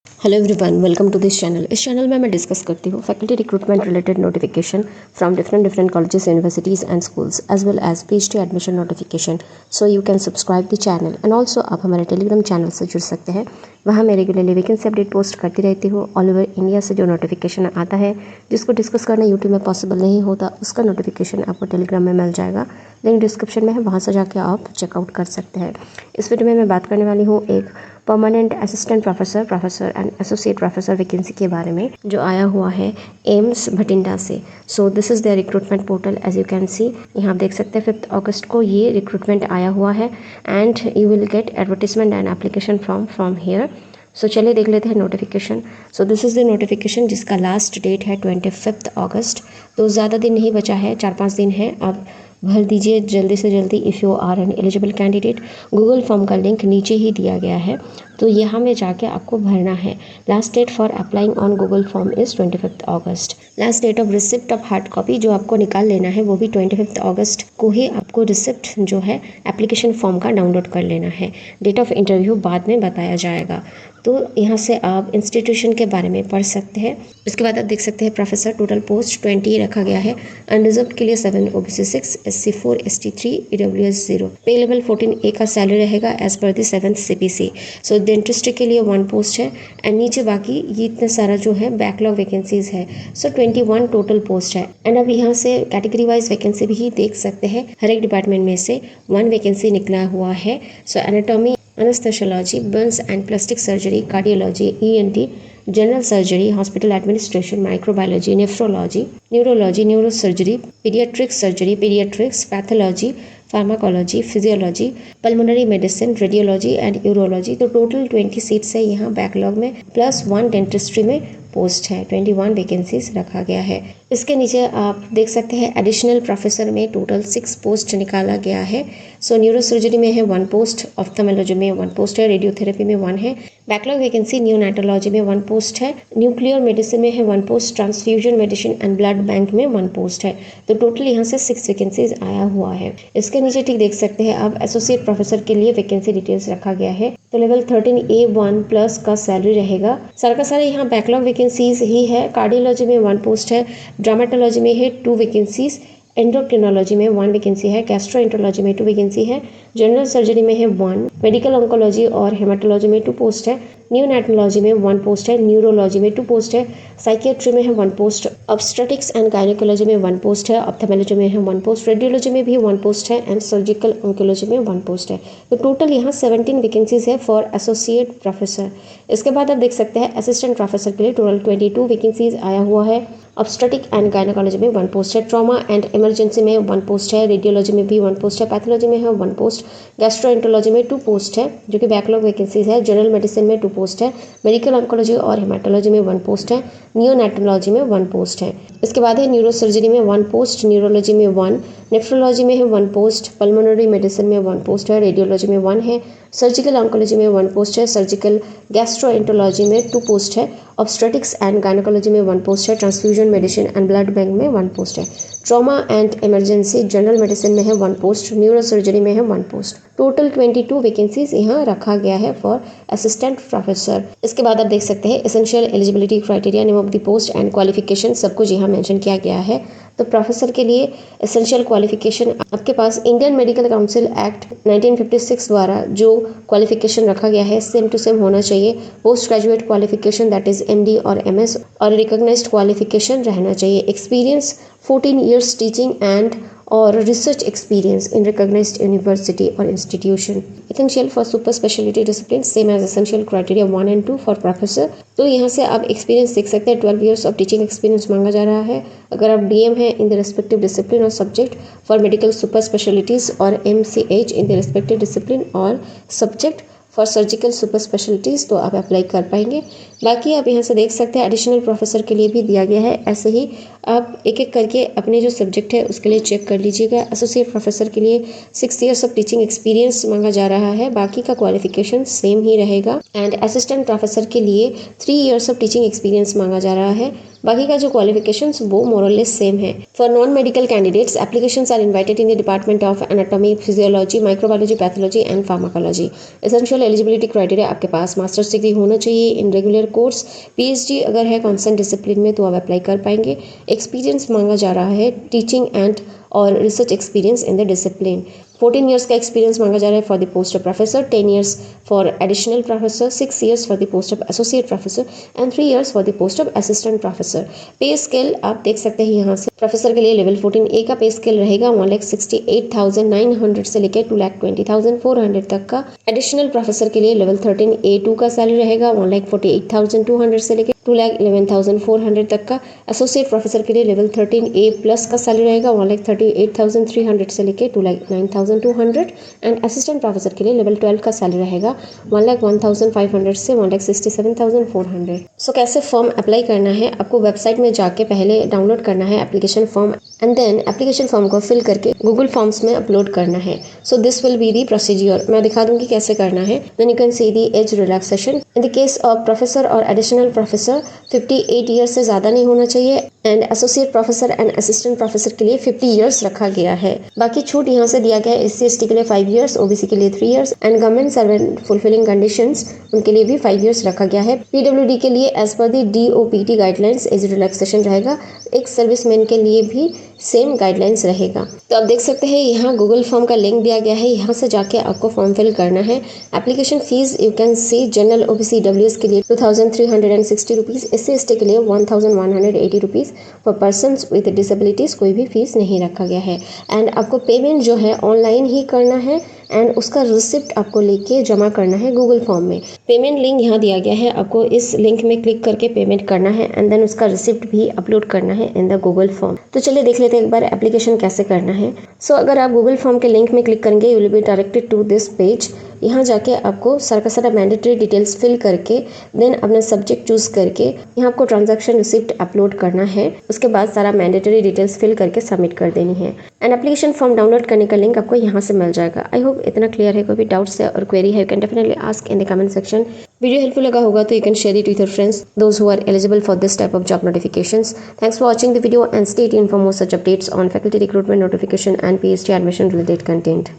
Hello everyone, welcome to this channel. इस channel में मैं डिस्कस करती हूँ faculty recruitment related notification from different colleges, universities and schools as well as PhD admission notification. So you can subscribe the channel and also आप हमारे Telegram channel से जुड़ सकते हैं। वहाँ मैं रेगुलरली वैकेंसी अपडेट पोस्ट करती रहती हूँ। ऑल ओवर इंडिया से जो नोटिफिकेशन आता है जिसको डिस्कस करना यूट्यूब में पॉसिबल नहीं होता, उसका नोटिफिकेशन आपको टेलीग्राम में मिल जाएगा। लिंक डिस्क्रिप्शन में है, वहाँ से जाके आप चेकआउट कर सकते हैं। इस वीडियो में मैं बात करने वाली हूँ एक permanent assistant professor and associate professor vacancy के बारे में, जो आया हुआ है एम्स भटिंडा से। So this is the recruitment portal. As you can see, यहाँ आप देख सकते हैं 5 अगस्त को ये रिक्रूटमेंट आया हुआ है and you will get advertisement and application from here. So चलिए देख लेते हैं notification. So this is the notification जिसका लास्ट डेट है 25 अगस्त। तो ज़्यादा दिन नहीं बचा है, 4-5 दिन है। आप भर दीजिए जल्दी से जल्दी if you are an eligible candidate. Google form का लिंक नीचे ही दिया गया है, तो यहाँ में जाके आपको भरना है। Last date for applying on Google form is 25 August. Last date of receipt of hard copy जो आपको निकाल लेना है वो भी 25 अगस्त को ही आपको रिसिप्ट जो है एप्लीकेशन फॉर्म का डाउनलोड कर लेना है। डेट ऑफ इंटरव्यू बाद में बताया जाएगा। तो यहाँ से आप इंस्टीट्यूशन के बारे में पढ़ सकते हैं। उसके बाद आप देख सकते हैं प्रोफेसर टोटल पोस्ट 20 रखा गया है। अनरिजर्व के लिए 7, OBC 6, SC 4, ST 3, EWS 0। पे लेवल 14A का सैलरी रहेगा as per the 7th CPC। So dentist के लिए 1 पोस्ट है एंड नीचे बाकी ये इतना सारा जो है बैकलॉग वैकेंसीज है। सो 21 टोटल पोस्ट है एंड अब यहाँ से कैटेगरी वाइज वैकेंसी भी देख सकते हैं। हर एक डिपार्टमेंट में से 1 वैकेंसी निकला हुआ है। सो anatomy, anesthesiology, burns and plastic surgery, cardiology, ENT, general surgery, hospital administration, microbiology, nephrology, neurology, neurosurgery, pediatrics, pathology, pharmacology, physiology, pulmonary medicine, radiology and urology. तो टोटल 20 सीट्स है यहाँ बैकलॉग में, प्लस 1 डेंटिस्ट्री में post है। 21 vacancies रखा गया है। इसके नीचे आप देख सकते हैं एडिशनल प्रोफेसर में टोटल 6 पोस्ट निकाला गया है। सो न्यूरोसर्जरी में है 1 पोस्ट, ऑफ्थेल्मोलॉजी में 1 पोस्ट है, रेडियोथेरेपी में 1 है। बैकलॉग वैकेंसी न्यूनाटोलॉजी में 1 पोस्ट है, न्यूक्लियर मेडिसिन में है 1 post, transfusion medicine and blood bank में 1 पोस्ट है। तो टोटल यहाँ से 6 वैकेंसीज आया हुआ है। इसके नीचे ठीक देख सकते हैं आप एसोसिएट प्रोफेसर के लिए वैकेंसी डिटेल्स रखा गया है। तो लेवल 13A1 प्लस का सैलरी रहेगा। सारा का सारा यहाँ बैकलॉग वैकेंसीज ही है। कार्डियोलॉजी में 1 पोस्ट है, ड्रामेटोलॉजी में है 2 वैकेंसीज, एंडोक्रिनोलॉजी में 1 वैकेंसी है, गैस्ट्रोएंटरोलॉजी में 2 वैकेंसी है, जनरल सर्जरी में है 1, मेडिकल ऑन्कोलॉजी और हेमाटोलॉजी में 2 पोस्ट है, न्यूनाटोलॉजी में 1 पोस्ट है, न्यूरोलॉजी में 2 पोस्ट है, साइकियाट्री में है 1 पोस्ट, ऑब्स्टेटिक्स एंड गायनेकोलॉजी में 1 पोस्ट है, ऑप्थेल्मोलॉजी में है 1 पोस्ट, रेडियोलॉजी में भी 1 पोस्ट है एंड सर्जिकल ऑन्कोलॉजी में 1 पोस्ट है। तो टोटल यहाँ 17 वैकेंसीज है फॉर एसोसिएट प्रोफेसर। इसके बाद आप देख सकते हैं असिस्टेंट प्रोफेसर के लिए टोटल 22 वैकेंसीज आया हुआ है। ऑब्स्टेटिक एंड गायनेकोलॉजी में 1 पोस्ट है, ट्रॉमा एंड इमरजेंसी में 1 पोस्ट है, रेडियोलॉजी में भी 1 पोस्ट है, पैथोलॉजी में है 1 पोस्ट, गैस्ट्रोएंटरोलॉजी में 2 पोस्ट है जो कि बैकलॉग वैकेंसीज है, जनरल मेडिसिन में 2 पोस्ट है, मेडिकल ऑन्कोलॉजी और हेमाटोलॉजी में 1 पोस्ट है, नियोनाटोलॉजी में 1 पोस्ट है। इसके बाद है न्यूरोसर्जरी में 1 पोस्ट, न्यूरोलॉजी में 1, नेफ्रोलॉजी में है 1 पोस्ट, पल्मोनरी मेडिसिन में 1 पोस्ट है, रेडियोलॉजी में 1 है, सर्जिकल ऑन्कोलॉजी में 1 पोस्ट है, सर्जिकल गैस्ट्रोएंटरोलॉजी में 2 पोस्ट है, ऑब्स्टेटिक्स एंड गायनेकोलॉजी में 1 पोस्ट है, transfusion medicine and blood bank में 1 पोस्ट है, trauma and emergency general medicine में है 1 पोस्ट, न्यूरोसर्जरी में है 1 पोस्ट। टोटल 22 वैकेंसीज यहाँ रखा गया है फॉर असिस्टेंट प्रोफेसर। इसके बाद आप देख सकते हैं essential eligibility criteria, name of the post and qualification सब कुछ यहाँ मेंशन किया गया है। तो प्रोफेसर के लिए एसेंशियल क्वालिफिकेशन आपके पास इंडियन मेडिकल काउंसिल एक्ट 1956 द्वारा जो क्वालिफिकेशन रखा गया है सेम टू सेम होना चाहिए। Post graduate qualification that is MD और MS और रिकॉग्नाइज्ड क्वालिफिकेशन रहना चाहिए। एक्सपीरियंस 14 years टीचिंग एंड और research experience in recognised university और institution. Essential for super speciality discipline same as essential criteria 1 and 2 for professor. तो यहाँ से आप एक्सपीरियंस देख सकते हैं, 12 years ऑफ टीचिंग एक्सपीरियंस मांगा जा रहा है। अगर आप DM हैं इन द रिस्पेक्टिव डिसिप्लिन और subject for medical super specialities और MCH in the respective discipline और subject for surgical super specialities तो आप अप्लाई कर पाएंगे। बाकी आप यहाँ से देख सकते हैं एडिशनल प्रोफेसर के लिए भी दिया गया है। ऐसे ही आप एक एक करके अपने जो सब्जेक्ट है उसके लिए चेक कर लीजिएगा। एसोसिएट प्रोफेसर के लिए 6 years ऑफ टीचिंग एक्सपीरियंस मांगा जा रहा है, बाकी का क्वालिफिकेशन सेम ही रहेगा। एंड असिस्टेंट प्रोफेसर के लिए 3 years ऑफ टीचिंग एक्सपीरियंस मांगा जा रहा है, बाकी का जो क्वालिफिकेशंस वो मोरलेस सेम है। For non medical candidates applications are invited in the department of anatomy, physiology, microbiology, pathology and pharmacology. Essential eligibility criteria आपके पास मास्टर्स डिग्री होना चाहिए इन रेगुलर कोर्स। पीएचडी अगर है कॉन्सेंट डिसिप्लिन में तो आप अप्लाई कर पाएंगे। एक्सपीरियंस मांगा जा रहा है टीचिंग एंड और research experience in the discipline. 14 years का एक्सपीरियंस मांगा जा रहा है for the post of professor, 10 years for additional professor, 6 years for the post of associate professor and 3 years for the post of assistant professor. पे scale आप देख सकते हैं यहाँ से। प्रोफेसर के लिए लेवल 14A का पे स्केल रहेगा 1,68,900 से लेकर 2,20,400 तक का। एडिशनल प्रोफेसर के लिए लेवल 13A2 का सैलरी रहेगा 1,48,200 से लेकर 2,11,400 तक का। एसोसिएट प्रोफेसर के लिए लेवल 13A+ का सैलरी रहेगा 1,38,300 से लेकर 2,09,200 एंड असिस्टेंट प्रोफेसर के लिए लेवल 12 का सैलरी रहेगा 1,01,500 से 1,67,400। सो कैसे फॉर्म अप्लाई करना है, आपको वेबसाइट में जाके पहले डाउनलोड करना है application form and then application form को फिल करके गूगल फॉर्म्स में अपलोड करना है। So this will be the procedure. मैं दिखा दूंगी कैसे करना है। Then you can see the age relaxation. In the case of professor और एडिशनल प्रोफेसर 58 ईयर्स से ज़्यादा नहीं होना चाहिए and associate professor and assistant professor के लिए 50 ईयर्स रखा गया है। बाकी छूट यहाँ से दिया गया है। SC/ST के लिए 5 years, OBC के लिए 3 years and government servant fulfilling conditions उनके लिए भी 5 years रखा गया है। PWD के लिए एज पर दी DOPT गाइडलाइंस एज रिलैक्सेशन रहेगा। एक सर्विसमैन के लिए भी सेम गाइडलाइंस रहेगा। तो आप देख सकते हैं यहाँ गूगल फॉर्म का लिंक दिया गया है, यहाँ से जाके आपको फॉर्म फिल करना है। Application fees you can C general OBC WS के लिए 2,360 रुपीज़, SC/ST के लिए 1,180 rupees. For person with disabilities कोई भी फीस नहीं रखा गया है एंड आपको पेमेंट जो है ऑनलाइन ही करना है एंड उसका रिसिप्ट आपको लेके जमा करना है गूगल फॉर्म में। पेमेंट लिंक यहाँ दिया गया है, आपको इस लिंक में क्लिक करके पेमेंट करना है एंड देन उसका रिसिप्ट भी अपलोड करना है इन द गूगल फॉर्म। तो चलिए देख लेते हैं एक बार एप्लीकेशन कैसे करना है। सो अगर आप गूगल फॉर्म के लिंक में क्लिक करेंगे you will be directed to this page. यहाँ जाके आपको सारा का सारा मैंडेटरी डिटेल्स फिल करके देन अपना सब्जेक्ट चूज करके यहाँ आपको ट्रांजैक्शन रिसिप्ट अपलोड करना है। उसके बाद सारा मैंडेटरी डिटेल्स फिल करके सबमिट कर देनी है एंड एप्लीकेशन फॉर्म डाउनलोड करने का लिंक आपको यहाँ से मिल जाएगा। आई होप इतना क्लियर है। कोई भी डाउट्स है और क्वेरी है you can definitely ask in the comment section. Video helpful लगा होगा तो you can share it with your friends those who are eligible for this type of job notifications. Thanks for watching the video and stay tuned for more such updates on faculty recruitment notification and PhD admission related content.